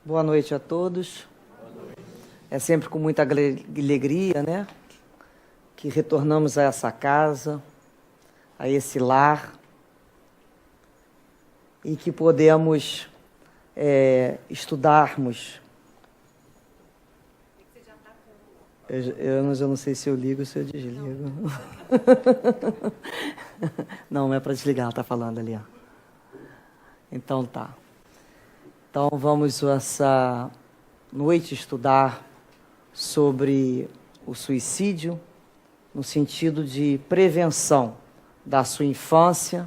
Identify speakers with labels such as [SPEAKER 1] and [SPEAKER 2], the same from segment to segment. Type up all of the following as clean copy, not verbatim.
[SPEAKER 1] Boa noite a todos. É sempre com muita alegria, né, que retornamos a essa casa, a esse lar, e que podemos estudarmos. Eu não sei se eu ligo ou se eu desligo. Não é para desligar, ela está falando ali, ó. Então tá. Então vamos essa noite estudar sobre o suicídio no sentido de prevenção da sua infância,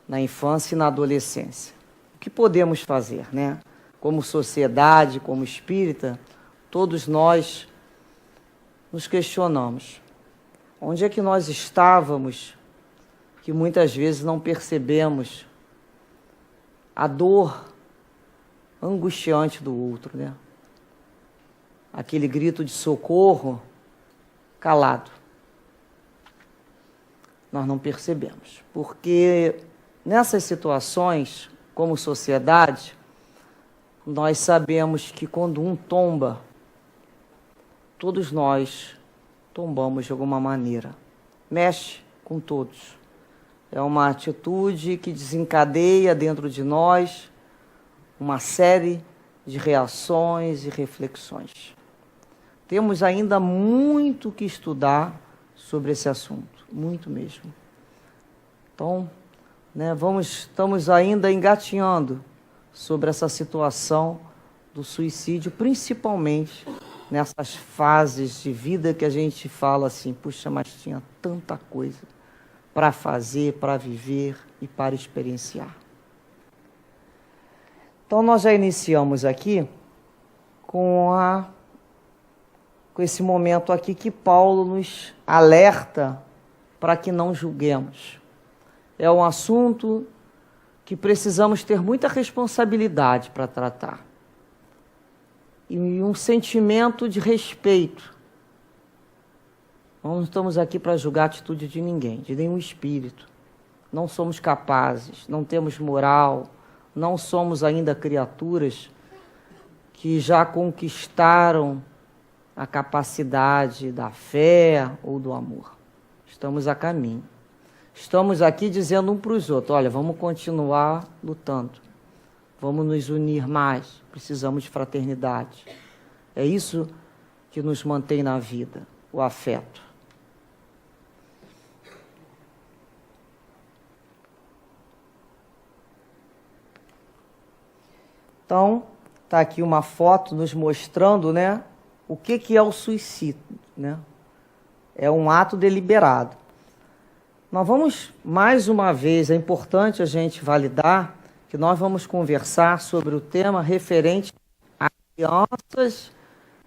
[SPEAKER 1] na infância e na adolescência. O que podemos fazer, né? Como sociedade, como espírita, todos nós nos questionamos. Onde é que nós estávamos que muitas vezes não percebemos a dor angustiante do outro, né? Aquele grito de socorro calado. Nós não percebemos, porque nessas situações, como sociedade, nós sabemos que quando um tomba, todos nós tombamos de alguma maneira. Mexe com todos. É uma atitude que desencadeia dentro de nós uma série de reações e reflexões. Temos ainda muito que estudar sobre esse assunto, muito mesmo. Então, né, estamos ainda engatinhando sobre essa situação do suicídio, principalmente nessas fases de vida que a gente fala assim, puxa, mas tinha tanta coisa para fazer, para viver e para experienciar. Então, nós já iniciamos aqui com esse momento aqui que Paulo nos alerta para que não julguemos. É um assunto que precisamos ter muita responsabilidade para tratar. E um sentimento de respeito. Não estamos aqui para julgar a atitude de ninguém, de nenhum espírito. Não somos capazes, não temos moral, não somos ainda criaturas que já conquistaram a capacidade da fé ou do amor. Estamos a caminho. Estamos aqui dizendo um para os outros, olha, vamos continuar lutando. Vamos nos unir mais. Precisamos de fraternidade. É isso que nos mantém na vida, o afeto. Então, está aqui uma foto nos mostrando, né, o que é o suicídio, né? É um ato deliberado. Nós vamos, mais uma vez, é importante a gente validar que nós vamos conversar sobre o tema referente a crianças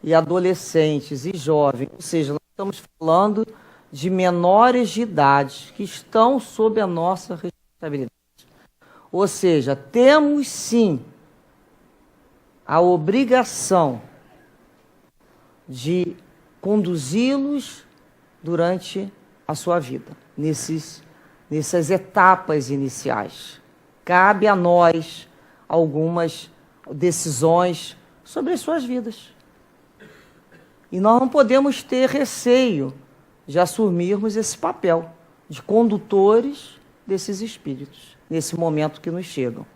[SPEAKER 1] e adolescentes e jovens, ou seja, nós estamos falando de menores de idade que estão sob a nossa responsabilidade. Ou seja, temos sim a obrigação de conduzi-los durante a sua vida, nessas etapas iniciais. Cabe a nós algumas decisões sobre as suas vidas. E nós não podemos ter receio de assumirmos esse papel de condutores desses espíritos, nesse momento que nos chegam.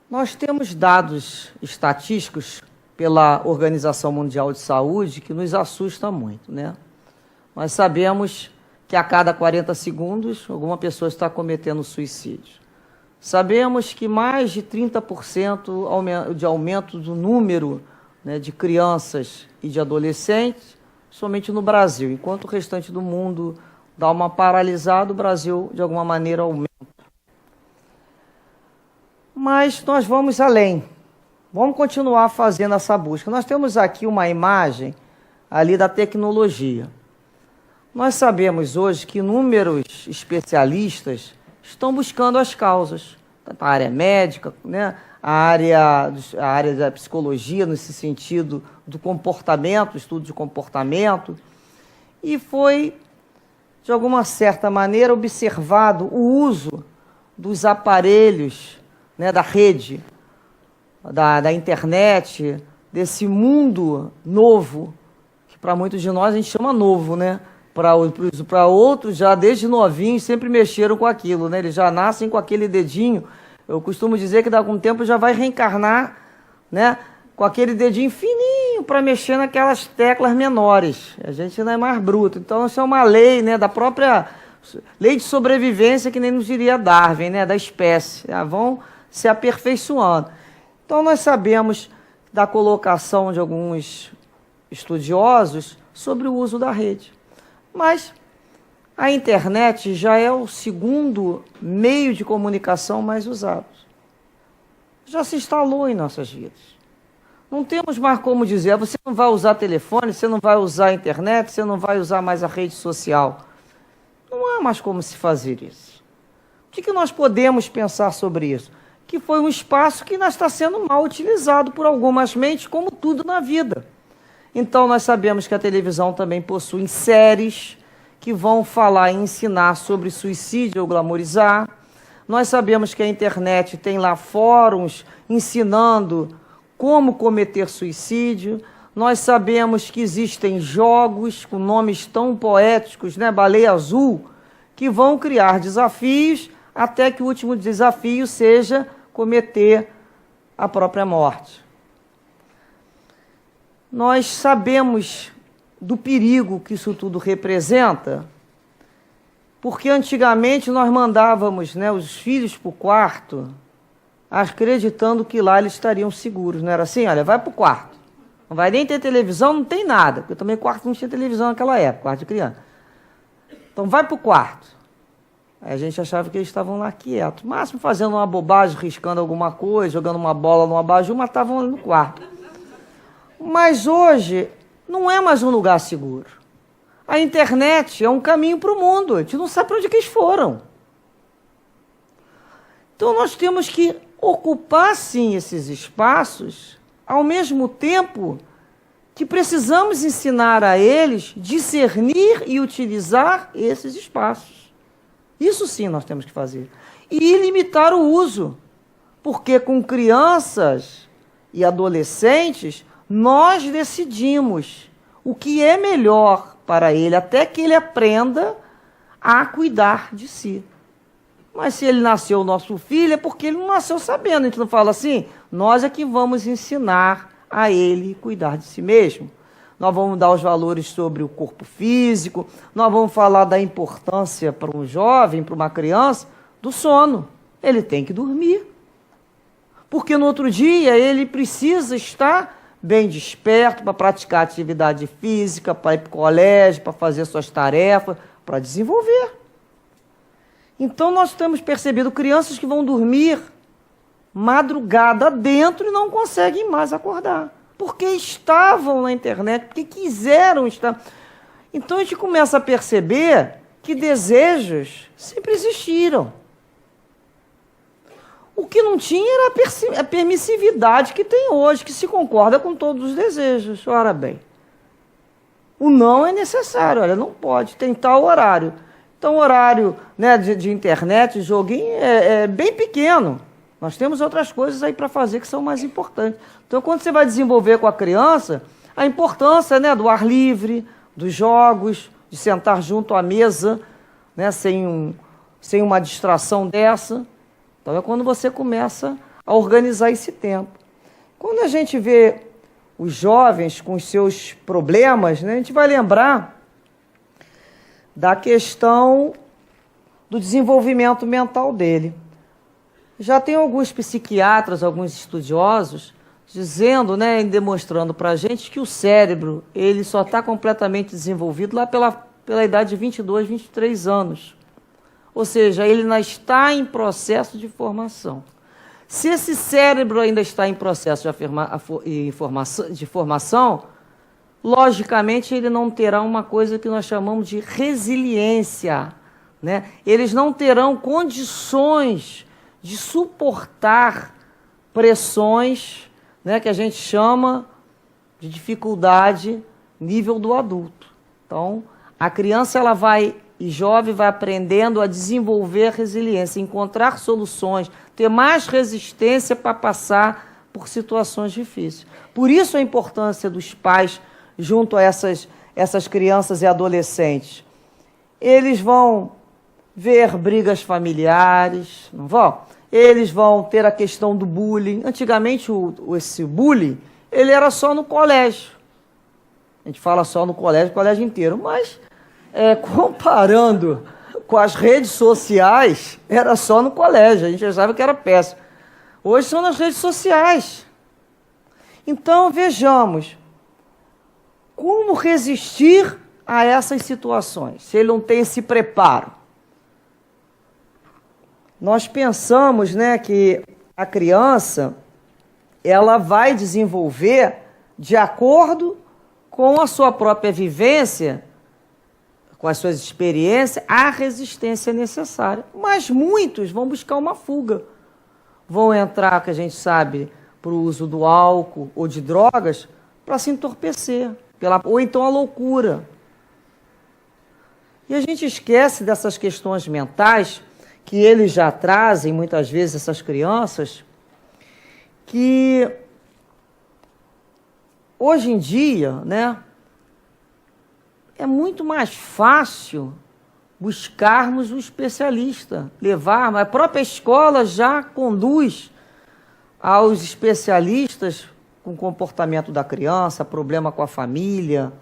[SPEAKER 1] Nós temos dados estatísticos pela Organização Mundial de Saúde que nos assusta muito, né? Nós sabemos que a cada 40 segundos alguma pessoa está cometendo suicídio. Sabemos que mais de 30% de aumento do número, né, de crianças e de adolescentes somente no Brasil. Enquanto o restante do mundo dá uma paralisada, o Brasil, de alguma maneira, aumenta. Mas nós vamos além. Vamos continuar fazendo essa busca. Nós temos aqui uma imagem ali da tecnologia. Nós sabemos hoje que inúmeros especialistas estão buscando as causas. A área médica, né? a área da psicologia, nesse sentido do comportamento, estudo de comportamento. E foi, de alguma certa maneira, observado o uso dos aparelhos, né, da rede, da internet, desse mundo novo, que para muitos de nós a gente chama novo, né? Para outros, já desde novinhos, sempre mexeram com aquilo, né? Eles já nascem com aquele dedinho. Eu costumo dizer que daqui a um tempo já vai reencarnar, né, com aquele dedinho fininho para mexer naquelas teclas menores. A gente não é mais bruto. Então, isso é uma lei, né, da própria lei de sobrevivência, que nem nos diria Darwin, né, da espécie. Vão se aperfeiçoando. Então, nós sabemos da colocação de alguns estudiosos sobre o uso da rede. Mas a internet já é o segundo meio de comunicação mais usado. Já se instalou em nossas vidas. Não temos mais como dizer, você não vai usar telefone, você não vai usar a internet, você não vai usar mais a rede social. Não há mais como se fazer isso. O que nós podemos pensar sobre isso? Que foi um espaço que está sendo mal utilizado por algumas mentes, como tudo na vida. Então, nós sabemos que a televisão também possui séries que vão falar e ensinar sobre suicídio ou glamorizar. Nós sabemos que a internet tem lá fóruns ensinando como cometer suicídio. Nós sabemos que existem jogos com nomes tão poéticos, né? Baleia Azul, que vão criar desafios até que o último desafio seja cometer a própria morte. Nós sabemos do perigo que isso tudo representa, porque antigamente nós mandávamos, né, os filhos para o quarto, acreditando que lá eles estariam seguros. Não era assim? Olha, vai para o quarto. Não vai nem ter televisão, não tem nada, porque também o quarto não tinha televisão naquela época, quarto de criança. Então vai para o quarto. Aí a gente achava que eles estavam lá quietos, máximo fazendo uma bobagem, riscando alguma coisa, jogando uma bola no abajur, mas estavam ali no quarto. Mas hoje não é mais um lugar seguro. A internet é um caminho para o mundo, a gente não sabe para onde que eles foram. Então nós temos que ocupar sim esses espaços, ao mesmo tempo que precisamos ensinar a eles discernir e utilizar esses espaços. Isso sim nós temos que fazer. E limitar o uso, porque com crianças e adolescentes nós decidimos o que é melhor para ele, até que ele aprenda a cuidar de si. Mas se ele nasceu nosso filho, é porque ele não nasceu sabendo. A gente não fala assim, nós é que vamos ensinar a ele cuidar de si mesmo. Nós vamos dar os valores sobre o corpo físico, nós vamos falar da importância para um jovem, para uma criança, do sono. Ele tem que dormir. Porque no outro dia ele precisa estar bem desperto para praticar atividade física, para ir para o colégio, para fazer suas tarefas, para desenvolver. Então nós temos percebido crianças que vão dormir madrugada dentro e não conseguem mais acordar. Porque estavam na internet, porque quiseram estar. Então a gente começa a perceber que desejos sempre existiram. O que não tinha era a permissividade que tem hoje, que se concorda com todos os desejos. Ora bem, o não é necessário, olha, não pode, tem tal horário. Então, o horário, né, de internet, joguinho, é bem pequeno. Nós temos outras coisas aí para fazer que são mais importantes. Então, quando você vai desenvolver com a criança, a importância, né, do ar livre, dos jogos, de sentar junto à mesa, né, sem uma distração dessa. Então, é quando você começa a organizar esse tempo. Quando a gente vê os jovens com os seus problemas, né, a gente vai lembrar da questão do desenvolvimento mental dele. Já tem alguns psiquiatras, alguns estudiosos, dizendo, né, e demonstrando para a gente que o cérebro ele só está completamente desenvolvido lá pela idade de 22, 23 anos. Ou seja, ele ainda está em processo de formação. Se esse cérebro ainda está em processo de formação, logicamente ele não terá uma coisa que nós chamamos de resiliência, né? Eles não terão condições de suportar pressões, né, que a gente chama de dificuldade nível do adulto. Então, a criança ela vai e jovem vai aprendendo a desenvolver a resiliência, encontrar soluções, ter mais resistência para passar por situações difíceis. Por isso a importância dos pais junto a essas crianças e adolescentes. Eles vão ver brigas familiares, não vão? Eles vão ter a questão do bullying. Antigamente, esse bullying, ele era só no colégio. A gente fala só no colégio, o colégio inteiro. Mas, comparando com as redes sociais, era só no colégio. A gente achava que era péssimo. Hoje são nas redes sociais. Então, vejamos. Como resistir a essas situações, se ele não tem esse preparo? Nós pensamos, né, que a criança ela vai desenvolver de acordo com a sua própria vivência, com as suas experiências, a resistência necessária. Mas muitos vão buscar uma fuga. Vão entrar, que a gente sabe, para o uso do álcool ou de drogas para se entorpecer, ou então a loucura. E a gente esquece dessas questões mentais que eles já trazem, muitas vezes, essas crianças, que hoje em dia, né, é muito mais fácil buscarmos um especialista, levar, a própria escola já conduz aos especialistas com o comportamento da criança, problema com a família.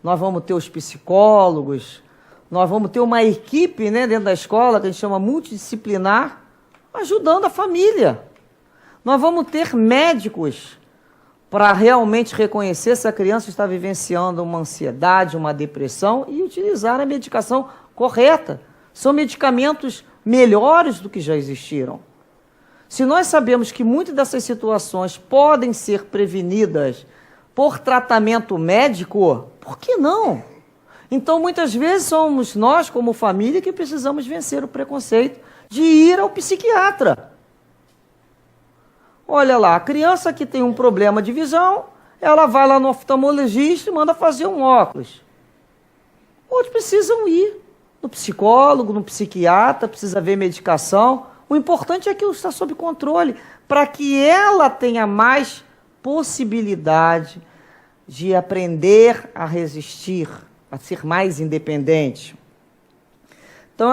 [SPEAKER 1] Nós vamos ter os psicólogos, nós vamos ter uma equipe, né, dentro da escola, que a gente chama multidisciplinar, ajudando a família. Nós vamos ter médicos para realmente reconhecer se a criança está vivenciando uma ansiedade, uma depressão e utilizar a medicação correta. São medicamentos melhores do que já existiram. Se nós sabemos que muitas dessas situações podem ser prevenidas por tratamento médico, por que não? Então, muitas vezes, somos nós, como família, que precisamos vencer o preconceito de ir ao psiquiatra. Olha lá, a criança que tem um problema de visão, ela vai lá no oftalmologista e manda fazer um óculos. Outros precisam ir no psicólogo, no psiquiatra, precisa ver medicação. O importante é que está sob controle, para que ela tenha mais possibilidade de aprender a resistir, a ser mais independente. Então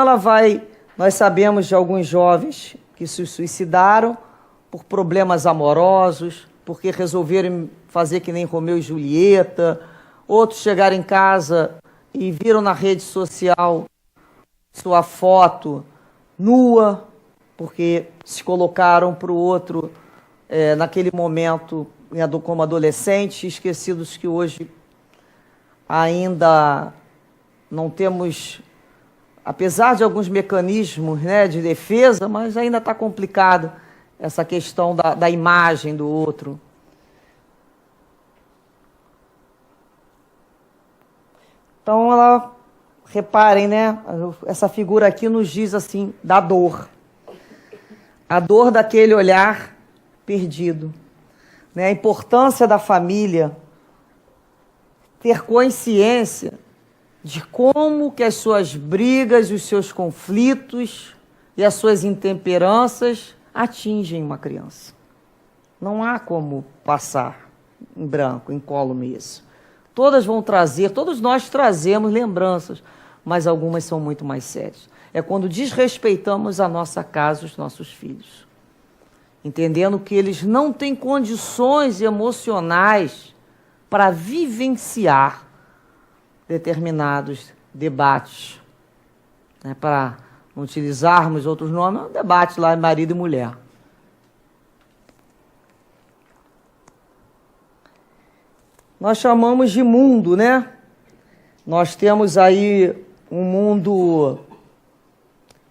[SPEAKER 1] nós sabemos de alguns jovens que se suicidaram por problemas amorosos, porque resolveram fazer que nem Romeu e Julieta, outros chegaram em casa e viram na rede social sua foto nua, porque se colocaram para o outro naquele momento como adolescente, esquecidos que hoje ainda não temos, apesar de alguns mecanismos, né, de defesa, mas ainda está complicado essa questão da imagem do outro. Então, reparem, né, essa figura aqui nos diz assim, da dor. A dor daquele olhar perdido, né? A importância da família ter consciência de como que as suas brigas, os seus conflitos e as suas intemperanças atingem uma criança. Não há como passar em branco, incólume isso. Todos nós trazemos lembranças, mas algumas são muito mais sérias. É quando desrespeitamos a nossa casa, os nossos filhos. Entendendo que eles não têm condições emocionais para vivenciar determinados debates. Né? Para não utilizarmos outros nomes, é um debate lá de marido e mulher. Nós chamamos de mundo, né? Nós temos aí um mundo,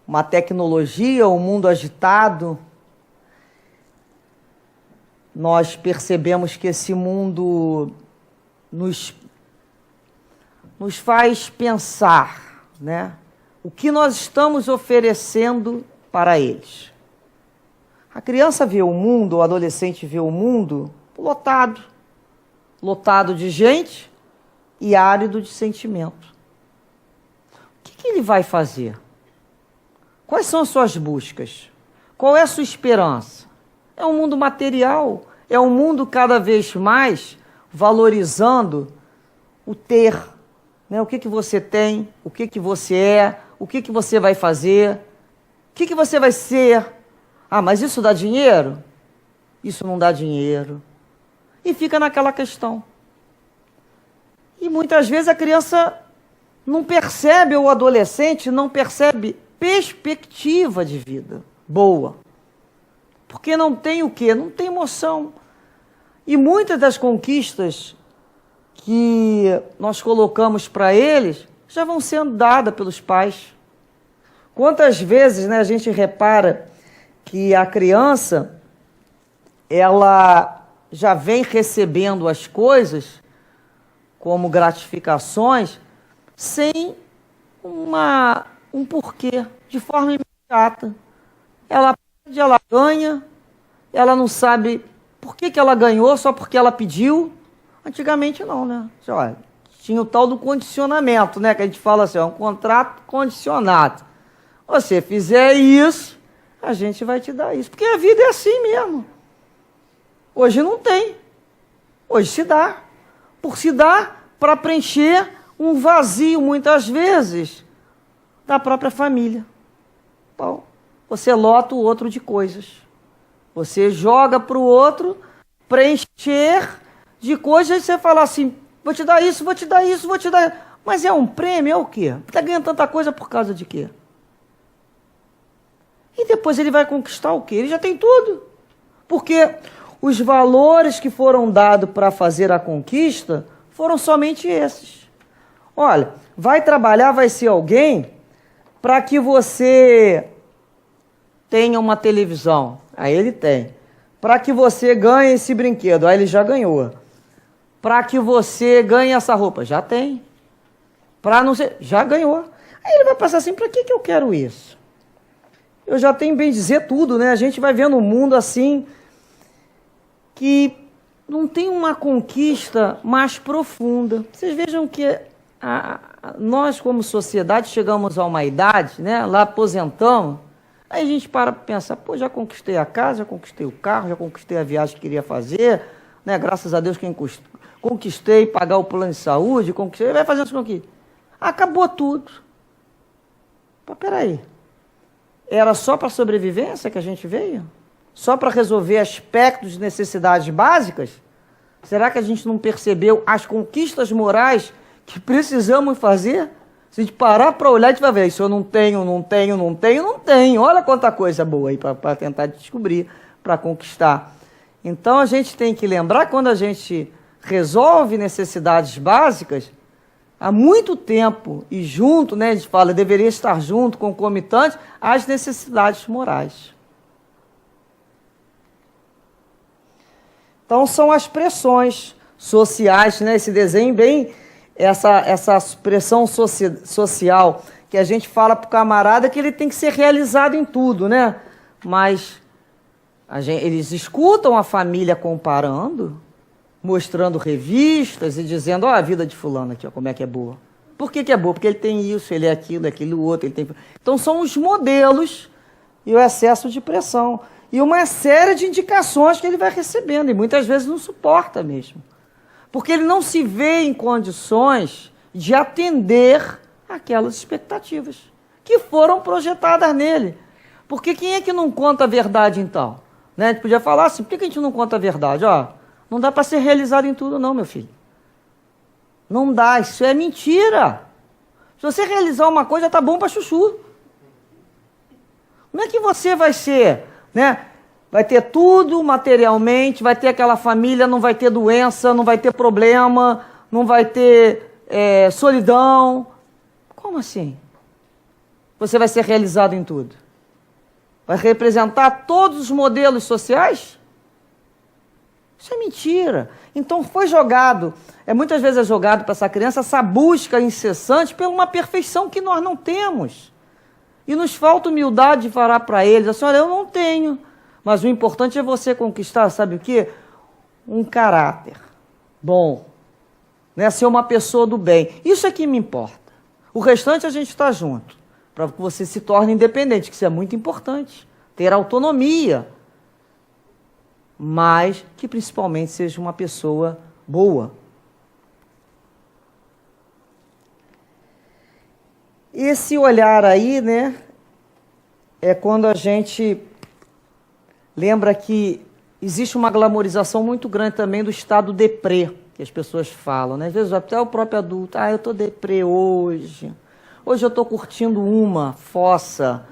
[SPEAKER 1] uma tecnologia, um mundo agitado. Nós percebemos que esse mundo nos faz pensar, né? O que nós estamos oferecendo para eles. A criança vê o mundo, o adolescente vê o mundo lotado de gente e árido de sentimento. que ele vai fazer? Quais são as suas buscas? Qual é a sua esperança? É um mundo material, é um mundo cada vez mais valorizando o ter, né? O que você tem, o que você é, o que você vai fazer, o que você vai ser. Ah, mas isso dá dinheiro? Isso não dá dinheiro. E fica naquela questão. E muitas vezes a criança não percebe, ou o adolescente não percebe perspectiva de vida boa. Porque não tem o quê? Não tem emoção. E muitas das conquistas que nós colocamos para eles já vão sendo dadas pelos pais. Quantas vezes, né, a gente repara que a criança, ela já vem recebendo as coisas como gratificações sem um porquê, de forma imediata. Ela pede, ela ganha, ela não sabe por que ela ganhou, só porque ela pediu. Antigamente não, né? Olha, tinha o tal do condicionamento, né? Que a gente fala assim, um contrato condicionado. Você fizer isso, a gente vai te dar isso. Porque a vida é assim mesmo. Hoje não tem. Hoje se dá. Por se dar para preencher um vazio, muitas vezes, da própria família. Bom, você lota o outro de coisas. Você joga para o outro preencher de coisas e você fala assim, vou te dar isso, vou te dar isso, vou te dar... Mas é um prêmio, é o quê? Está ganhando tanta coisa por causa de quê? E depois ele vai conquistar o quê? Ele já tem tudo. Porque os valores que foram dados para fazer a conquista foram somente esses. Olha, vai trabalhar, vai ser alguém para que você tenha uma televisão. Aí ele tem. Para que você ganhe esse brinquedo. Aí ele já ganhou. Para que você ganhe essa roupa. Já tem. Para não ser... Já ganhou. Aí ele vai pensar assim, para que eu quero isso? Eu já tenho bem dizer tudo, né? A gente vai vendo um mundo assim que não tem uma conquista mais profunda. Vocês vejam que nós, como sociedade, chegamos a uma idade, né? Lá aposentamos, aí a gente para pensar, pô, já conquistei a casa, já conquistei o carro, já conquistei a viagem que queria fazer, né? Graças a Deus, conquistei pagar o plano de saúde, conquistei, vai fazendo isso aqui. Acabou tudo. Mas peraí, era só para sobrevivência que a gente veio? Só para resolver aspectos de necessidades básicas? Será que a gente não percebeu as conquistas morais que precisamos fazer? Se a gente parar para olhar, a gente vai ver, isso eu não tenho. Olha quanta coisa boa aí para tentar descobrir, para conquistar. Então a gente tem que lembrar que quando a gente resolve necessidades básicas, há muito tempo e junto, né, a gente fala, deveria estar junto, concomitante, às necessidades morais. Então, são as pressões sociais, né? Esse desenho bem, essa pressão social que a gente fala para o camarada que ele tem que ser realizado em tudo, né? Mas eles escutam a família comparando, mostrando revistas e dizendo, ó, a vida de fulano aqui, ó, como é que é boa. Por que é boa? Porque ele tem isso, ele é aquilo outro. Ele tem... Então, são os modelos e o excesso de pressão. E uma série de indicações que ele vai recebendo, e muitas vezes não suporta mesmo. Porque ele não se vê em condições de atender aquelas expectativas que foram projetadas nele. Porque quem é que não conta a verdade, então? Né? A gente podia falar assim, por que a gente não conta a verdade? Ó, não dá para ser realizado em tudo não, meu filho. Não dá, isso é mentira. Se você realizar uma coisa, tá bom para chuchu. Como é que você vai ser... Né? Vai ter tudo materialmente, vai ter aquela família, não vai ter doença, não vai ter problema, não vai ter solidão. Como assim? Você vai ser realizado em tudo? Vai representar todos os modelos sociais? Isso é mentira. Então foi jogado, muitas vezes é jogado para essa criança essa busca incessante por uma perfeição que nós não temos. E nos falta humildade de falar para eles, assim, olha, eu não tenho, mas o importante é você conquistar, sabe o quê? Um caráter bom, né? Ser uma pessoa do bem. Isso é que me importa. O restante a gente está junto, para que você se torne independente, que isso é muito importante. Ter autonomia, mas que principalmente seja uma pessoa boa. Esse olhar aí, né, é quando a gente lembra que existe uma glamorização muito grande também do estado deprê, que as pessoas falam, né? Às vezes até o próprio adulto, eu estou deprê hoje. Hoje eu estou curtindo uma fossa.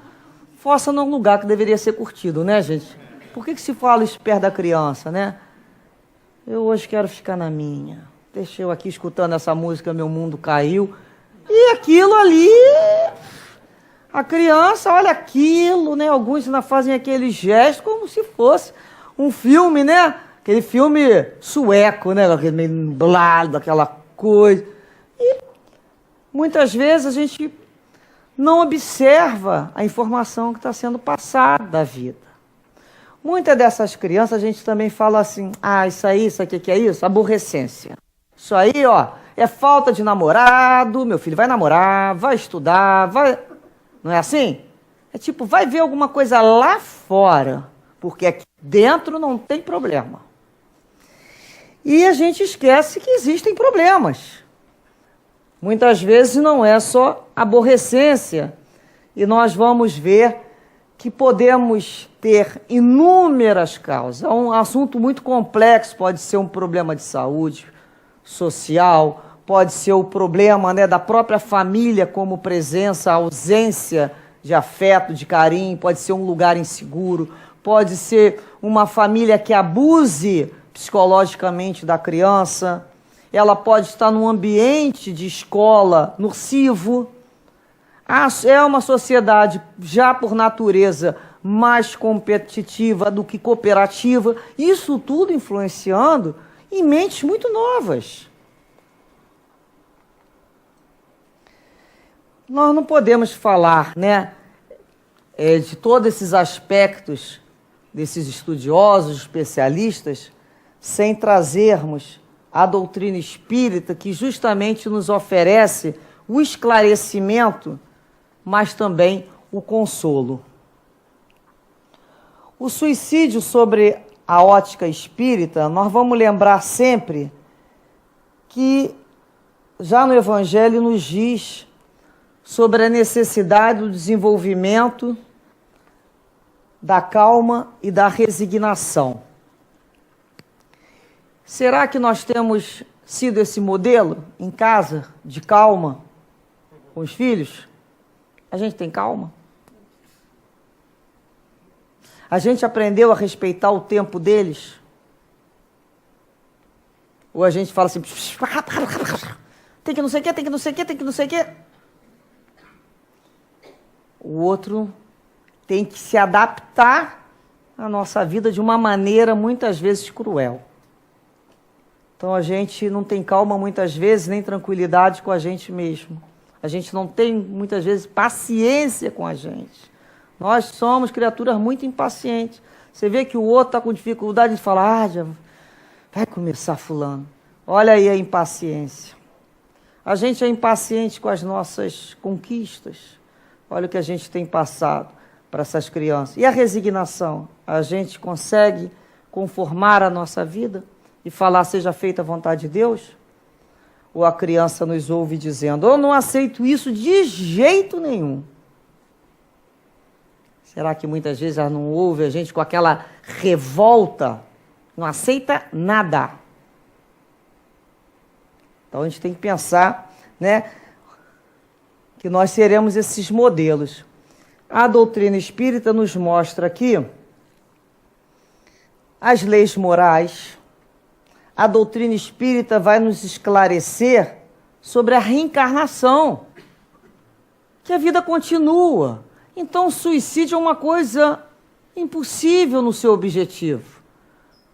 [SPEAKER 1] Fossa não é um lugar que deveria ser curtido, né, gente? Por que se fala isso perto da criança, né? Eu hoje quero ficar na minha. Deixa eu aqui escutando essa música, Meu Mundo Caiu. E aquilo ali, a criança olha aquilo, né? Alguns ainda fazem aquele gesto como se fosse um filme, né? Aquele filme sueco, né? Aquele meio blado, aquela coisa. E muitas vezes a gente não observa a informação que está sendo passada da vida. Muitas dessas crianças a gente também fala assim, isso aqui que é isso? Aborrecência. Isso aí, é falta de namorado, meu filho vai namorar, vai estudar, vai... Não é assim? É tipo, vai ver alguma coisa lá fora, porque aqui dentro não tem problema. E a gente esquece que existem problemas. Muitas vezes não é só aborrecência, e nós vamos ver que podemos ter inúmeras causas. É um assunto muito complexo, pode ser um problema de saúde social, pode ser o problema, né, da própria família como presença, ausência de afeto, de carinho, pode ser um lugar inseguro, pode ser uma família que abuse psicologicamente da criança, ela pode estar num ambiente de escola nocivo. É uma sociedade já por natureza mais competitiva do que cooperativa, isso tudo influenciando em mentes muito novas. Nós não podemos falar, né, de todos esses aspectos desses estudiosos, especialistas, sem trazermos a doutrina espírita, que justamente nos oferece o esclarecimento, mas também o consolo. O suicídio sobre a ótica espírita, nós vamos lembrar sempre que já no Evangelho nos diz sobre a necessidade do desenvolvimento da calma e da resignação. Será que nós temos sido esse modelo em casa, de calma, com os filhos? A gente tem calma? A gente aprendeu a respeitar o tempo deles? Ou a gente fala assim, tem que não sei o quê, tem que não sei o quê, tem que não sei o quê. O outro tem que se adaptar à nossa vida de uma maneira muitas vezes cruel. Então a gente não tem calma muitas vezes, nem tranquilidade com a gente mesmo. A gente não tem muitas vezes paciência com a gente. Nós somos criaturas muito impacientes. Você vê que o outro está com dificuldade de falar, já vai começar fulano. Olha aí a impaciência. A gente é impaciente com as nossas conquistas. Olha o que a gente tem passado para essas crianças. E a resignação? A gente consegue conformar a nossa vida e falar, seja feita a vontade de Deus? Ou a criança nos ouve dizendo, eu não aceito isso de jeito nenhum. Será que muitas vezes ela não ouve a gente com aquela revolta? Não aceita nada. Então a gente tem que pensar, né, que nós seremos esses modelos. A doutrina espírita nos mostra aqui as leis morais. A doutrina espírita vai nos esclarecer sobre a reencarnação, que a vida continua. Então o suicídio é uma coisa impossível no seu objetivo,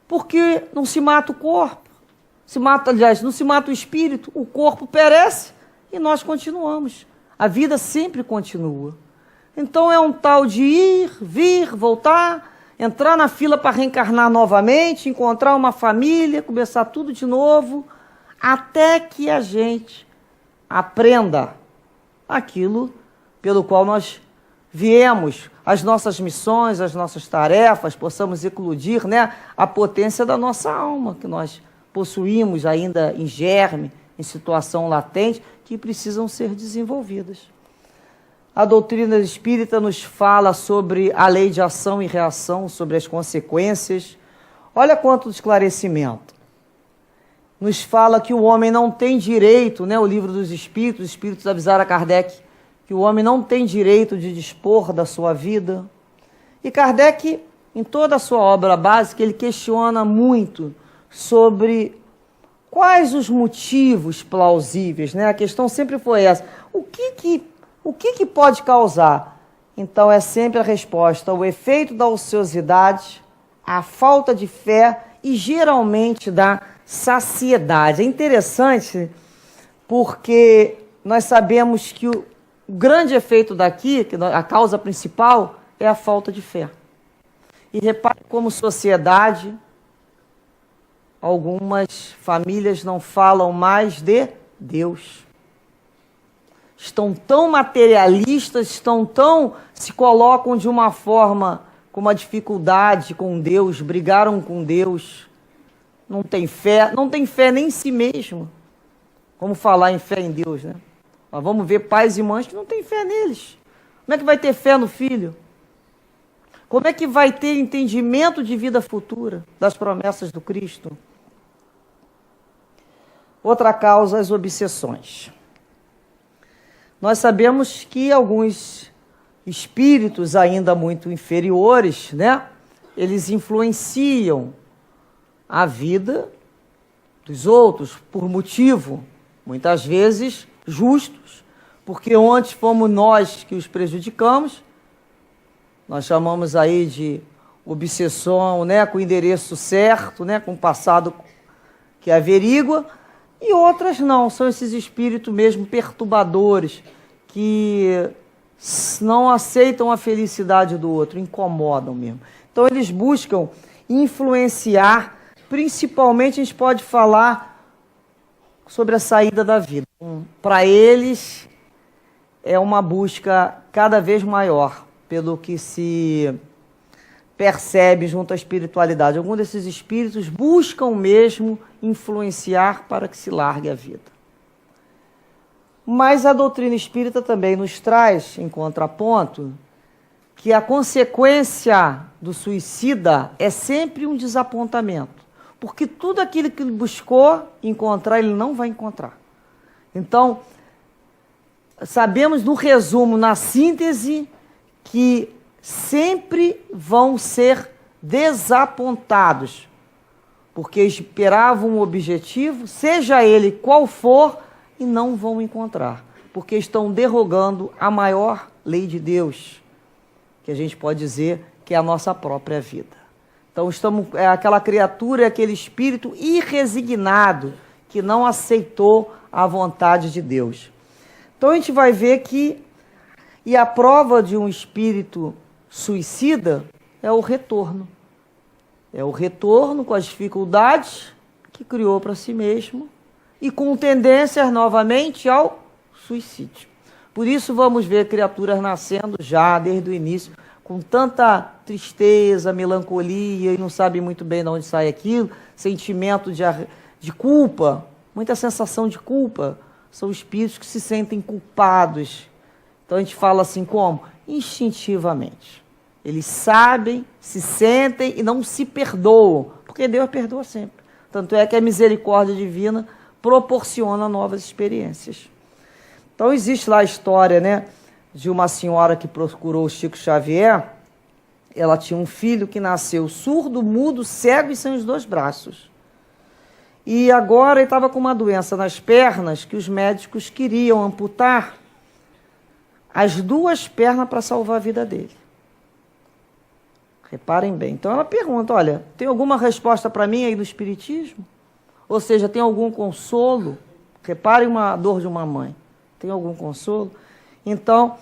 [SPEAKER 1] porque não se mata o corpo, não se mata o espírito, o corpo perece e nós continuamos. A vida sempre continua. Então é um tal de ir, vir, voltar, entrar na fila para reencarnar novamente, encontrar uma família, começar tudo de novo, até que a gente aprenda aquilo pelo qual nós viemos, as nossas missões, as nossas tarefas, possamos eclodir, né, a potência da nossa alma, que nós possuímos ainda em germe, em situação latente, que precisam ser desenvolvidas. A doutrina espírita nos fala sobre a lei de ação e reação, sobre as consequências. Olha quanto esclarecimento. Nos fala que o homem não tem direito, né, o livro dos espíritos, os espíritos avisaram a Kardec que o homem não tem direito de dispor da sua vida. E Kardec, em toda a sua obra básica, ele questiona muito sobre quais os motivos plausíveis, né? A questão sempre foi essa. O que pode causar? Então é sempre a resposta: o efeito da ociosidade, a falta de fé e geralmente da saciedade. É interessante porque nós sabemos que o grande efeito daqui, que a causa principal, é a falta de fé. E repare como sociedade, algumas famílias não falam mais de Deus. Estão tão materialistas, se colocam de uma forma com uma dificuldade com Deus, brigaram com Deus, não tem fé nem em si mesmo. Vamos falar em fé em Deus, né? Nós vamos ver pais e mães que não têm fé neles. Como é que vai ter fé no filho? Como é que vai ter entendimento de vida futura, das promessas do Cristo? Outra causa, as obsessões. Nós sabemos que alguns espíritos ainda muito inferiores, né, eles influenciam a vida dos outros por motivo, muitas vezes, justos, porque antes fomos nós que os prejudicamos. Nós chamamos aí de obsessão, né, com o endereço certo, né, com o passado que averigua, e outras não, são esses espíritos mesmo perturbadores, que não aceitam a felicidade do outro, incomodam mesmo. Então eles buscam influenciar, principalmente a gente pode falar sobre a saída da vida. Para eles é uma busca cada vez maior, pelo que se percebe junto à espiritualidade. Alguns desses espíritos buscam mesmo influenciar para que se largue a vida. Mas a doutrina espírita também nos traz, em contraponto, que a consequência do suicida é sempre um desapontamento. Porque tudo aquilo que ele buscou encontrar, ele não vai encontrar. Então, sabemos no resumo, na síntese, que sempre vão ser desapontados, porque esperavam um objetivo, seja ele qual for, e não vão encontrar, porque estão derrogando a maior lei de Deus, que a gente pode dizer que é a nossa própria vida. Então é aquela criatura, aquele espírito irresignado, que não aceitou a vontade de Deus. Então a gente vai ver que, e a prova de um espírito suicida é o retorno. É o retorno com as dificuldades que criou para si mesmo e com tendências novamente ao suicídio. Por isso vamos ver criaturas nascendo já desde o início com tanta tristeza, melancolia e não sabe muito bem de onde sai aquilo, sentimento de culpa, muita sensação de culpa. São espíritos que se sentem culpados. Então a gente fala assim como? Instintivamente. Eles sabem, se sentem e não se perdoam, porque Deus perdoa sempre. Tanto é que a misericórdia divina proporciona novas experiências. Então existe lá a história, né, de uma senhora que procurou o Chico Xavier. Ela tinha um filho que nasceu surdo, mudo, cego e sem os dois braços. E agora ele estava com uma doença nas pernas que os médicos queriam amputar as duas pernas para salvar a vida dele. Reparem bem. Então ela pergunta, olha, tem alguma resposta para mim aí do Espiritismo? Ou seja, tem algum consolo? Reparem uma dor de uma mãe. Tem algum consolo? Então,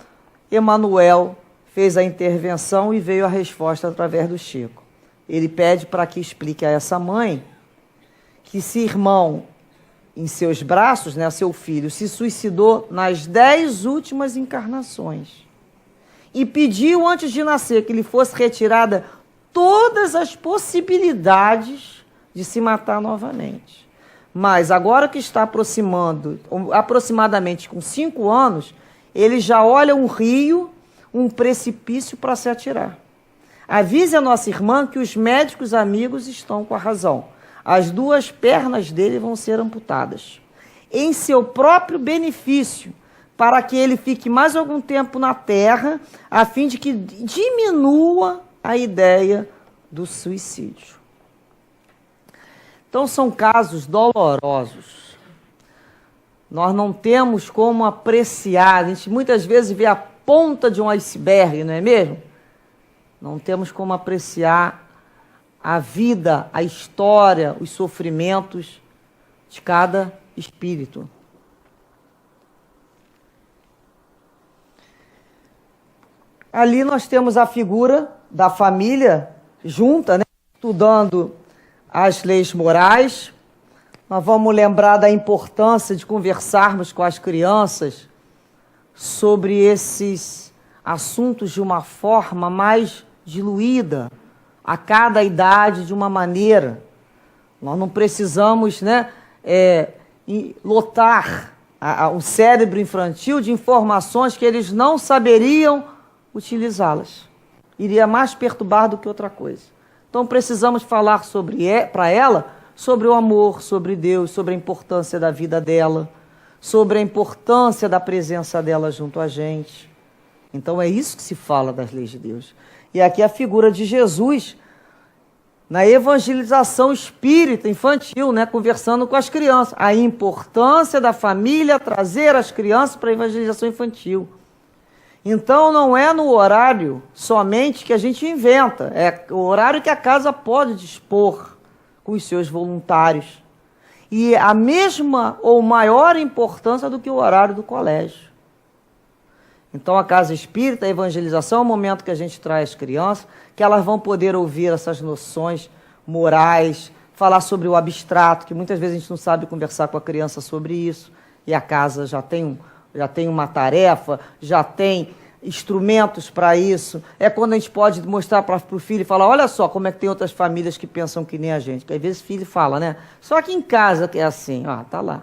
[SPEAKER 1] Emmanuel fez a intervenção e veio a resposta através do Chico. Ele pede para que explique a essa mãe que se irmão em seus braços, né, seu filho, se suicidou nas 10 últimas encarnações. E pediu antes de nascer que lhe fosse retirada todas as possibilidades de se matar novamente. Mas agora que está aproximando, aproximadamente com 5 anos, ele já olha um rio, um precipício para se atirar. Avise a nossa irmã que os médicos amigos estão com a razão. As 2 pernas dele vão ser amputadas. Em seu próprio benefício, para que ele fique mais algum tempo na terra, a fim de que diminua a ideia do suicídio. Então, são casos dolorosos. Nós não temos como apreciar. A gente muitas vezes vê a ponta de um iceberg, não é mesmo? Não temos como apreciar a vida, a história, os sofrimentos de cada espírito. Ali nós temos a figura da família junta, né? Estudando as leis morais. Nós vamos lembrar da importância de conversarmos com as crianças sobre esses assuntos de uma forma mais diluída, a cada idade de uma maneira. Nós não precisamos, né, lotar o cérebro infantil de informações que eles não saberiam utilizá-las. Iria mais perturbar do que outra coisa. Então precisamos falar para ela sobre o amor, sobre Deus, sobre a importância da vida dela, sobre a importância da presença dela junto a gente. Então é isso que se fala das leis de Deus. E aqui a figura de Jesus na evangelização espírita infantil, né, conversando com as crianças. A importância da família trazer as crianças para a evangelização infantil. Então não é no horário somente que a gente inventa, é o horário que a casa pode dispor com os seus voluntários. E a mesma ou maior importância do que o horário do colégio. Então a casa espírita, a evangelização é o momento que a gente traz as crianças, que elas vão poder ouvir essas noções morais, falar sobre o abstrato, que muitas vezes a gente não sabe conversar com a criança sobre isso, e a casa já tem uma tarefa, já tem instrumentos para isso. É quando a gente pode mostrar para o filho e falar, olha só como é que tem outras famílias que pensam que nem a gente. Porque às vezes o filho fala, né? Só que em casa que é assim, ó, tá lá.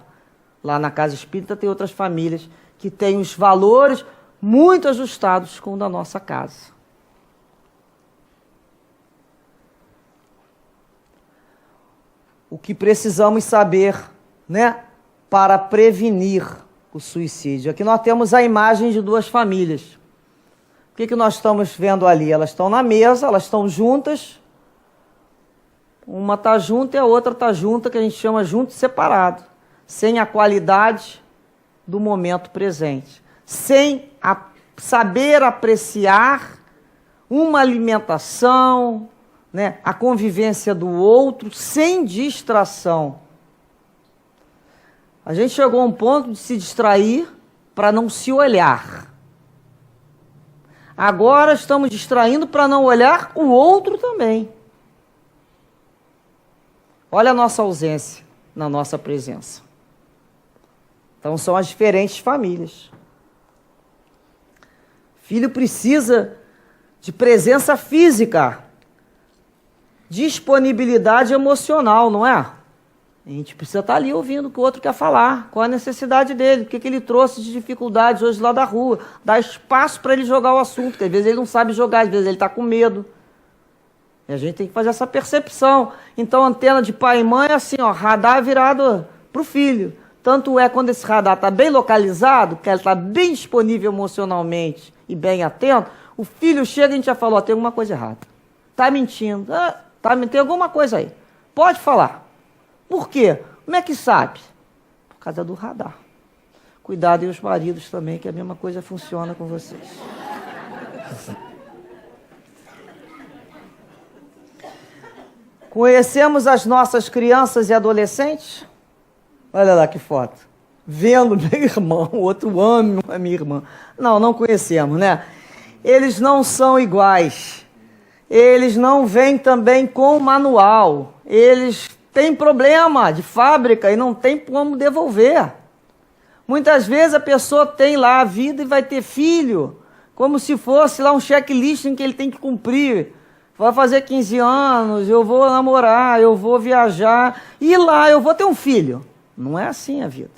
[SPEAKER 1] Lá na casa espírita tem outras famílias que têm os valores muito ajustados com o da nossa casa. O que precisamos saber, né, para prevenir o suicídio. Aqui nós temos a imagem de 2 famílias. O que nós estamos vendo ali? Elas estão na mesa, elas estão juntas. Uma está junta e a outra está junta, que a gente chama junto e separado. Sem a qualidade do momento presente. Sem saber apreciar uma alimentação, né, a convivência do outro, sem distração. A gente chegou a um ponto de se distrair para não se olhar. Agora estamos distraindo para não olhar o outro também. Olha a nossa ausência na nossa presença. Então são as diferentes famílias. Filho precisa de presença física, disponibilidade emocional, não é? A gente precisa estar ali ouvindo o que o outro quer falar, qual a necessidade dele, o que ele trouxe de dificuldades hoje lá da rua. Dá espaço para ele jogar o assunto, porque às vezes ele não sabe jogar, às vezes ele está com medo. E a gente tem que fazer essa percepção. Então a antena de pai e mãe é assim, ó, radar virado para o filho. Tanto é quando esse radar está bem localizado, que ele está bem disponível emocionalmente e bem atento, o filho chega e a gente já falou, ó, tem alguma coisa errada. Está mentindo, tem alguma coisa aí. Pode falar. Por quê? Como é que sabe? Por causa do radar. Cuidado e os maridos também, que a mesma coisa funciona com vocês. Conhecemos as nossas crianças e adolescentes? Olha lá que foto. Vendo meu irmão, o outro ama a minha irmã. Não conhecemos, né? Eles não são iguais. Eles não vêm também com manual. Eles tem problema de fábrica e não tem como devolver. Muitas vezes a pessoa tem lá a vida e vai ter filho, como se fosse lá um checklist em que ele tem que cumprir. Vai fazer 15 anos, eu vou namorar, eu vou viajar, e lá eu vou ter um filho. Não é assim a vida.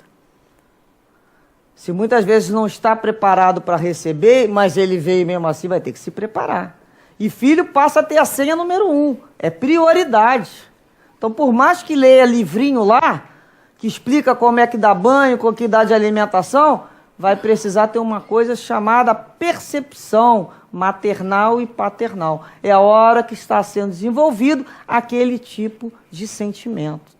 [SPEAKER 1] Se muitas vezes não está preparado para receber, mas ele veio mesmo assim, vai ter que se preparar. E filho passa a ter a senha número 1, é prioridade. Então, por mais que leia livrinho lá, que explica como é que dá banho, com que dá de alimentação, vai precisar ter uma coisa chamada percepção maternal e paternal. É a hora que está sendo desenvolvido aquele tipo de sentimento.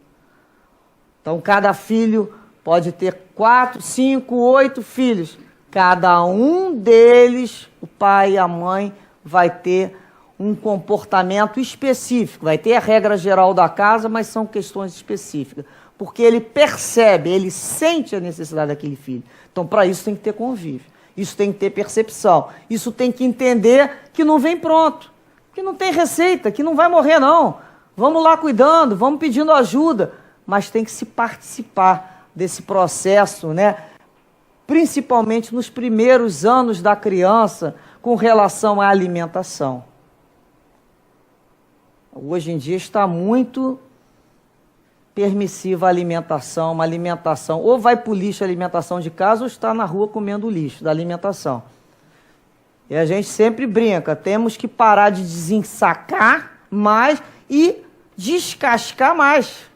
[SPEAKER 1] Então, cada filho pode ter 4, 5, 8 filhos. Cada um deles, o pai e a mãe, vai ter um comportamento específico. Vai ter a regra geral da casa, mas são questões específicas. Porque ele percebe, ele sente a necessidade daquele filho. Então, para isso tem que ter convívio. Isso tem que ter percepção. Isso tem que entender que não vem pronto. Que não tem receita, que não vai morrer, não. Vamos lá cuidando, vamos pedindo ajuda. Mas tem que se participar desse processo, né? Principalmente nos primeiros anos da criança, com relação à alimentação. Hoje em dia está muito permissiva a alimentação, uma alimentação, ou vai para o lixo a alimentação de casa, ou está na rua comendo o lixo da alimentação. E a gente sempre brinca, temos que parar de desensacar mais e descascar mais.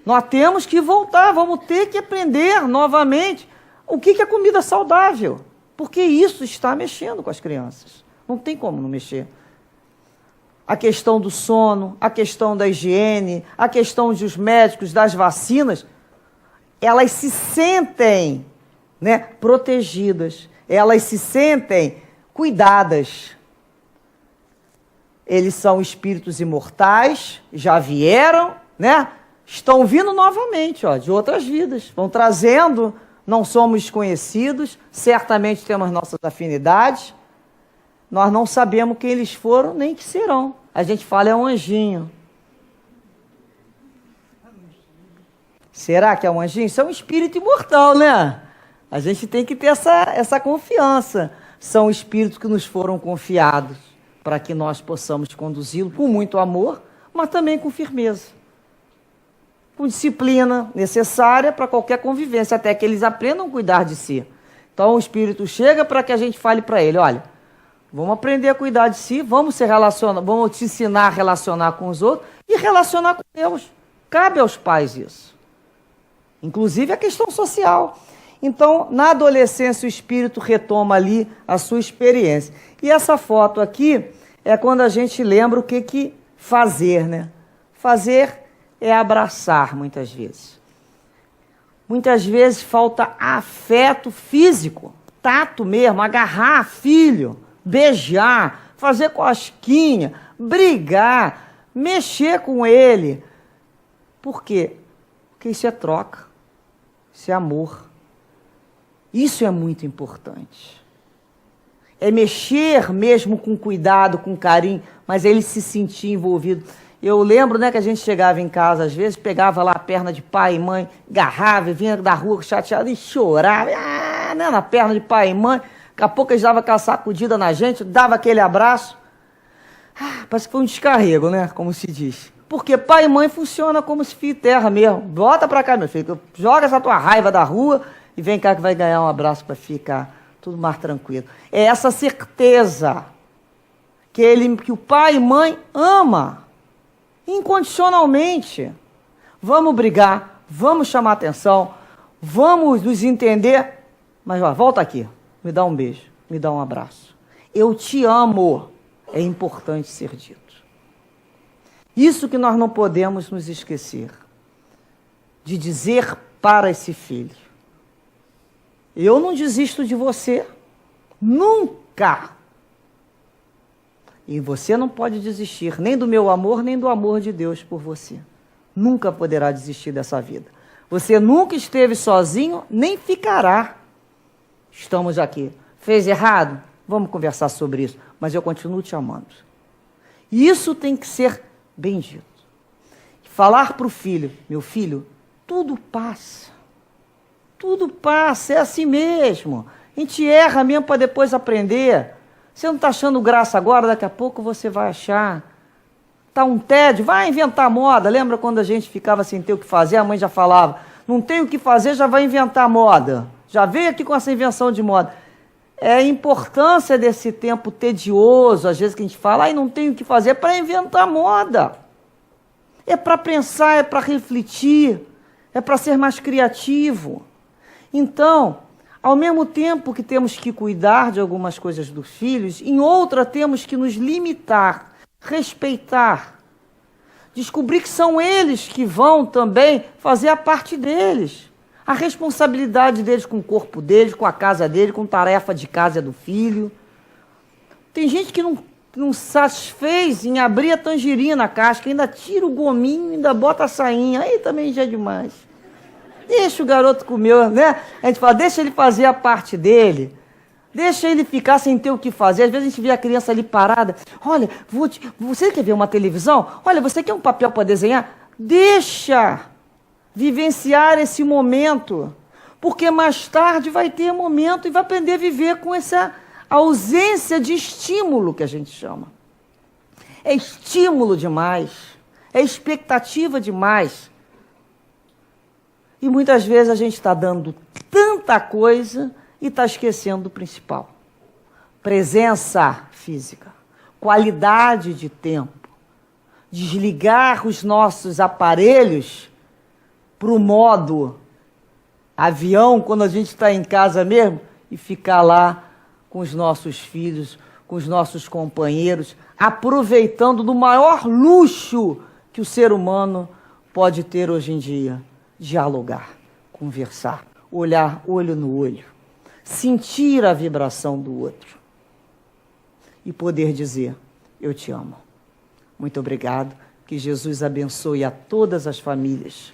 [SPEAKER 1] Nós temos que voltar, vamos ter que aprender novamente o que é comida saudável, porque isso está mexendo com as crianças. Não tem como não mexer. A questão do sono, a questão da higiene, a questão dos médicos, das vacinas, elas se sentem, né, protegidas, elas se sentem cuidadas. Eles são espíritos imortais, já vieram, né? Estão vindo novamente, ó, de outras vidas, vão trazendo, não somos desconhecidos, certamente temos nossas afinidades, nós não sabemos quem eles foram, nem que serão. A gente fala é um anjinho. Será que é um anjinho? Isso é um espírito imortal, né? A gente tem que ter essa confiança. São espíritos que nos foram confiados para que nós possamos conduzi-lo com muito amor, mas também com firmeza. Com disciplina necessária para qualquer convivência, até que eles aprendam a cuidar de si. Então o espírito chega para que a gente fale para ele, olha, vamos aprender a cuidar de si, vamos se relacionar, vamos te ensinar a relacionar com os outros e relacionar com Deus. Cabe aos pais isso. Inclusive a questão social. Então, na adolescência, o espírito retoma ali a sua experiência. E essa foto aqui é quando a gente lembra o que fazer, né? Fazer é abraçar, muitas vezes. Muitas vezes falta afeto físico, tato mesmo, agarrar filho, beijar, fazer cosquinha, brigar, mexer com ele. Por quê? Porque isso é troca, isso é amor. Isso é muito importante. É mexer mesmo com cuidado, com carinho, mas ele se sentir envolvido. Eu lembro, né, que a gente chegava em casa, às vezes, pegava lá a perna de pai e mãe, agarrava e vinha da rua chateado e chorava, né, na perna de pai e mãe. Daqui a pouco eles davam aquela sacudida na gente, dava aquele abraço. Parece que foi um descarrego, né, como se diz. Porque pai e mãe funciona como se fio terra mesmo. Bota pra cá, meu filho, joga essa tua raiva da rua e vem cá que vai ganhar um abraço para ficar tudo mais tranquilo. É essa certeza que o pai e mãe ama incondicionalmente. Vamos brigar, vamos chamar atenção, vamos nos entender, mas ó, volta aqui, me dá um beijo, me dá um abraço. Eu te amo, é importante ser dito. Isso que nós não podemos nos esquecer, de dizer para esse filho, eu não desisto de você, nunca. E você não pode desistir nem do meu amor, nem do amor de Deus por você. Nunca poderá desistir dessa vida. Você nunca esteve sozinho, nem ficará. Estamos aqui. Fez errado? Vamos conversar sobre isso. Mas eu continuo te amando. E isso tem que ser bem dito. falar para o filho, meu filho, tudo passa. Tudo passa, é assim mesmo. A gente erra mesmo para depois aprender. Você não está achando graça agora, daqui a pouco você vai achar. Está um tédio, vai inventar moda. Lembra quando a gente ficava sem ter o que fazer? A mãe já falava, não tem o que fazer, já vai inventar moda. Já veio aqui com essa invenção de moda. É a importância desse tempo tedioso, às vezes que a gente fala, ai, não tem o que fazer, é para inventar moda. É para pensar, é para refletir, é para ser mais criativo. Então, ao mesmo tempo que temos que cuidar de algumas coisas dos filhos, em outra temos que nos limitar, respeitar, descobrir que são eles que vão também fazer a parte deles. A responsabilidade deles com o corpo deles, com a casa deles, com tarefa de casa do filho. Tem gente que não satisfez em abrir a tangerina, a casca, ainda tira o gominho, ainda bota a sainha, aí também já é demais. Deixa o garoto comer, né? A gente fala, deixa ele fazer a parte dele. Deixa ele ficar sem ter o que fazer. Às vezes a gente vê a criança ali parada. Olha, você quer ver uma televisão? Olha, você quer um papel para desenhar? Deixa vivenciar esse momento. Porque mais tarde vai ter momento e vai aprender a viver com essa ausência de estímulo que a gente chama. É estímulo demais. É expectativa demais. E muitas vezes a gente está dando tanta coisa e está esquecendo do principal. Presença física, qualidade de tempo, desligar os nossos aparelhos para o modo avião, quando a gente está em casa mesmo, e ficar lá com os nossos filhos, com os nossos companheiros, aproveitando do maior luxo que o ser humano pode ter hoje em dia. Dialogar, conversar, olhar olho no olho, sentir a vibração do outro e poder dizer, eu te amo. Muito obrigado, que Jesus abençoe a todas as famílias.